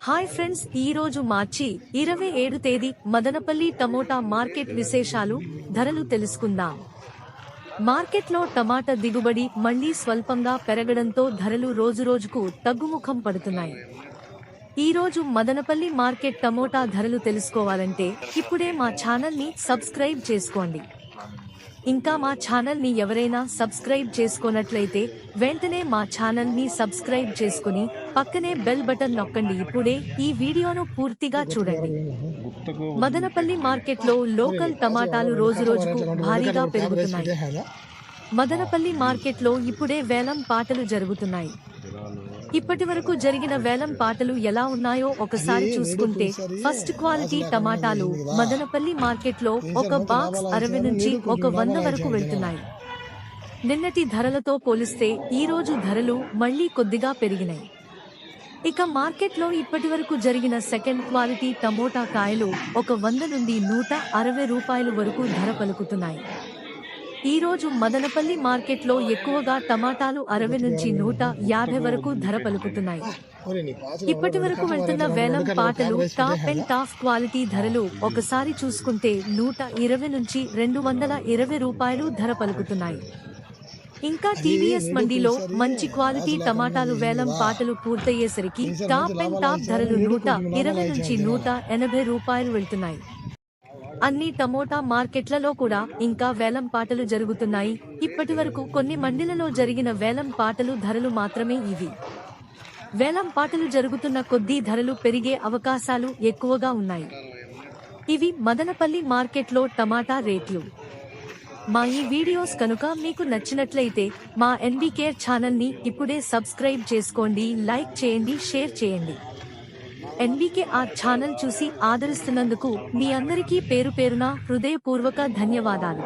Hi friends, ఈ రోజు మార్చి 27 తేదీ మదనపల్లి టమోటా మార్కెట్ విశేషాలు, ధరలు తెలుసుకుందాం. మార్కెట్లో టమాటా దిగుబడి మళ్లీ స్వల్పంగా పెరగడంతో ధరలు రోజురోజుకు తగ్గుముఖం పడుతున్నాయి. ఈ రోజు మదనపల్లి మార్కెట్ టమోటా ధరలు తెలుసుకోవాలంటే ఇప్పుడే మా ఛానల్ ని సబ్స్క్రైబ్ చేసుకోండి. ఇంకా మా ఛానల్ ని ఎవరైనా సబ్స్క్రైబ్ చేసుకోనట్లయితే వెంటనే మా ఛానల్ ని సబ్స్క్రైబ్ చేసుకుని పక్కనే బెల్ బటన్ నొక్కండి. ఇప్పుడే ఈ వీడియోను పూర్తిగా చూడండి. మదనపల్లి మార్కెట్లో లోకల్ టమాటాలు రోజురోజుకు భారీగా పెరుగుతున్నాయి. మదనపల్లి మార్కెట్లో ఇప్పుడే వేలం పాటలు జరుగుతున్నాయి. ఇప్పటి వరకు జరిగిన వేలం పాటలు ఎలా ఉన్నాయో ఒకసారి చూసుకుంటే, ఫస్ట్ క్వాలిటీ టమాటాలు మదనపల్లి మార్కెట్లో ఒక బాక్స్ 60 నుంచి 100 వరకు వెళ్తున్నాయి. నిన్నటి ధరలతో పోలిస్తే ఈ రోజు ధరలు మళ్లీ కొద్దిగా పెరిగినాయి. ఇక మార్కెట్లో ఇప్పటి వరకు జరిగిన సెకండ్ క్వాలిటీ టమోటా కాయలు 100 నుండి 160 రూపాయలు వరకు ధర పలుకుతున్నాయి. ఈ రోజు మదనపల్లి మార్కెట్లో ఎక్కువగా టమాటాలు 60 నుంచి 150 వరకు ధర పలుకుతున్నాయి. ఇప్పటి వరకు వెళ్తున్న వేలం పాటలు టాప్ అండ్ టాప్ క్వాలిటీ ధరలు ఒకసారి చూసుకుంటే 120 నుంచి 220 రూపాయలు ధర పలుకుతున్నాయి. ఇంకా టీవీఎస్ మండీలో మంచి క్వాలిటీ టమాటాలు వేలం పాటలు పూర్తయ్యేసరికి టాప్ అండ్ టాప్ ధరలు 120 నుంచి 180 రూపాయలు వెళ్తున్నాయి. అన్ని టమోటా మార్కెట్లలో కూడా ఇంకా వేలం పాటలు జరుగుతున్నాయి. ఇప్పటి వరకు కొన్ని మండీలలో జరిగిన వేలం పాటలు ధరలు మాత్రమే ఇవి. వేలం పాటలు జరుగుతున్న కొద్దీ ధరలు పెరిగే అవకాశాలు ఎక్కువగా ఉన్నాయి. ఇవి మదనపల్లి మార్కెట్లో టమాటా రేట్లు. మా ఈ వీడియోస్ కనుక మీకు నచ్చినట్లయితే మా ఎన్బీకేర్ ఛానల్ ని ఇప్పుడే సబ్స్క్రైబ్ చేసుకోండి, లైక్ చేయండి, షేర్ చేయండి. ఎన్బీకేఆర్ ఛానల్ చూసి ఆదరిస్తున్నందుకు మీ అందరికీ పేరు పేరున హృదయపూర్వక ధన్యవాదాలు.